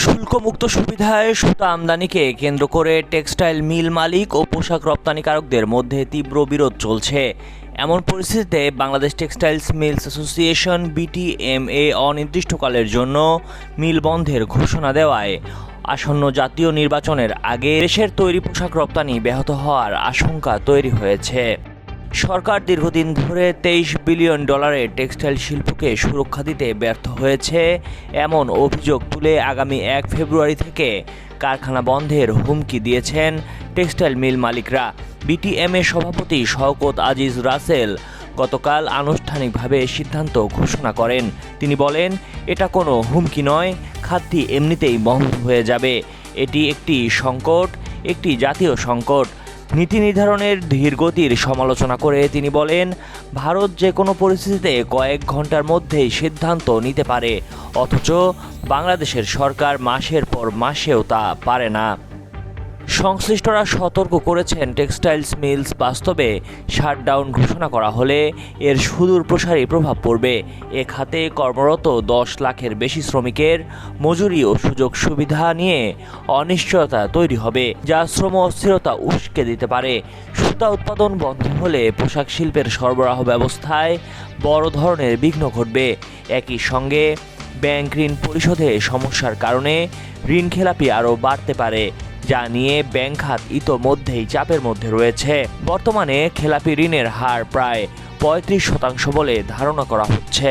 শুল্কমুক্ত সুবিধায় সুতা আমদানিকে কেন্দ্র করে টেক্সটাইল মিল মালিক ও পোশাক রপ্তানিকারকদের মধ্যে তীব্র বিরোধ চলছে। এমন পরিস্থিতিতে Bangladesh textiles mills association BTMA অনির্দিষ্টকালের জন্য মিল বন্ধের ঘোষণা দেওয়ায় আসন্ন জাতীয় নির্বাচনের আগে দেশের তৈরি পোশাক রপ্তানি ব্যাহত হওয়ার আশঙ্কা তৈরি হয়েছে। সরকার দীর্ঘদিন ধরে $23 বিলিয়ন টেক্সটাইল শিল্পকে সুরক্ষা দিতে ব্যর্থ হয়েছে এমন অভিযোগ তুলে আগামী 1 ফেব্রুয়ারি থেকে কারখানা বন্ধের হুমকি দিয়েছেন টেক্সটাইল মিল মালিকরা। বিটিএমএ সভাপতি শওকত আজিজ রাসেল গতকাল আনুষ্ঠানিকভাবে সিদ্ধান্ত ঘোষণা করেন। তিনি বলেন, এটা কোনো হুমকি নয়, খাতটি এমনিতেই বন্ধ হয়ে যাবে। এটি একটি সংকট, একটি জাতীয় সংকট। নীতি নির্ধারণের ধীরগতির সমালোচনা করে তিনি বলেন, ভারত যে কোনো পরিস্থিতিতে কয়েক ঘন্টার মধ্যেই সিদ্ধান্ত নিতে পারে, অথচ বাংলাদেশের সরকার মাসের পর মাসেও তা পারে না। সংশ্লিষ্টরা সতর্ক করেছেন, টেক্সটাইলস মিলস বাস্তবে শাটডাউন ঘোষণা করা হলে এর সুদূর প্রসারী প্রভাব পড়বে। এ খাতে কর্মরত 10 লাখের বেশি শ্রমিকের মজুরি ও সুযোগ সুবিধা নিয়ে অনিশ্চয়তা তৈরি হবে, যা শ্রম অস্থিরতা উস্কে দিতে পারে। সুতা উৎপাদন বন্ধ হলে পোশাক শিল্পের সরবরাহ ব্যবস্থায় বড় ধরনের বিঘ্ন ঘটবে। একই সঙ্গে ব্যাংক ঋণ পরিশোধে সমস্যার কারণে ঋণখেলাপি আরও বাড়তে পারে, যা নিয়ে ব্যাংক খাত ইতোমধ্যেই চাপের মধ্যে রয়েছে। বর্তমানে খেলাপি ঋণের হার প্রায় 35% বলে ধারণা করা হচ্ছে।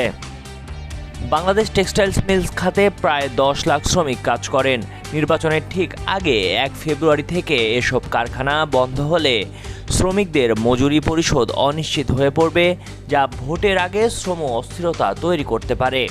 বাংলাদেশ টেক্সটাইলস মিলস খাতে প্রায় 10 লাখ শ্রমিক কাজ করেন। নির্বাচনের ঠিক আগে 1 ফেব্রুয়ারি থেকে এসব কারখানা বন্ধ হলে শ্রমিকদের মজুরি পরিশোধ অনিশ্চিত হয়ে পড়বে, যা ভোটের আগে শ্রম অস্থিরতা তৈরি করতে পারে।